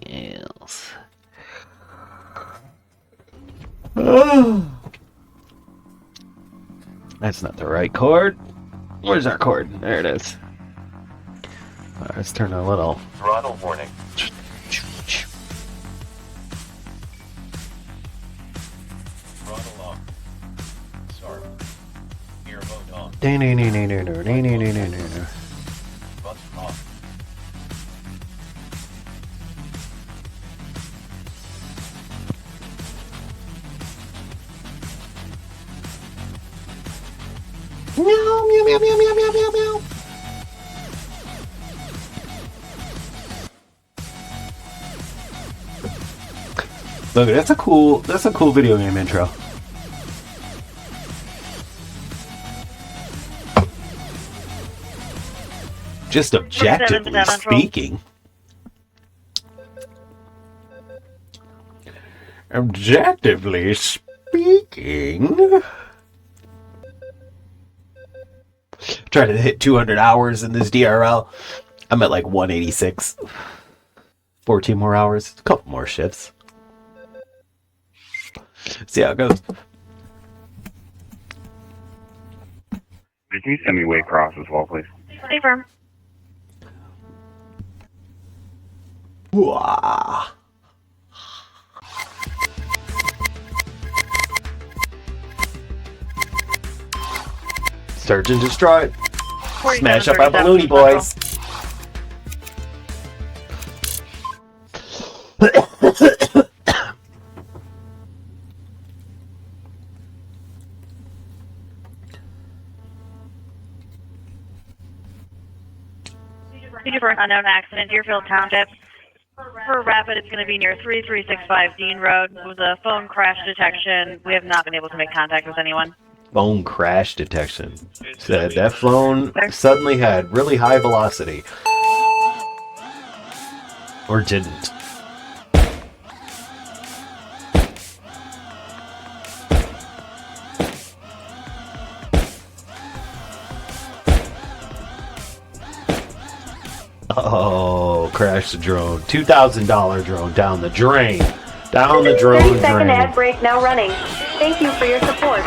yes. Oh. That's not the right cord. Where's our cord? There it is. Alright, let's turn a little. Throttle warning. Throttle off. Start. Gear mode on. Button off. Meow, meow, meow, meow, meow, meow, meow, meow. Look, that's a cool video game intro. Just objectively speaking. Objectively speaking. Try to hit 200 hours in this DRL. I'm at like 186. 14 more hours. A couple more shifts. See how it goes. Can you send me way across as well, please? Confirm. Wah. Search and destroy. Smash up our balloony boys. For an unknown accident, Deerfield Township. For rapid, it's going to be near 3365 Dean Road. It was a phone crash detection. We have not been able to make contact with anyone. Phone crash detection. Said that phone suddenly had really high velocity. Or didn't. Oh, crash the drone. $2,000 drone down the drain. Down the drone 30-second drain. ad break now running. Thank you for your support.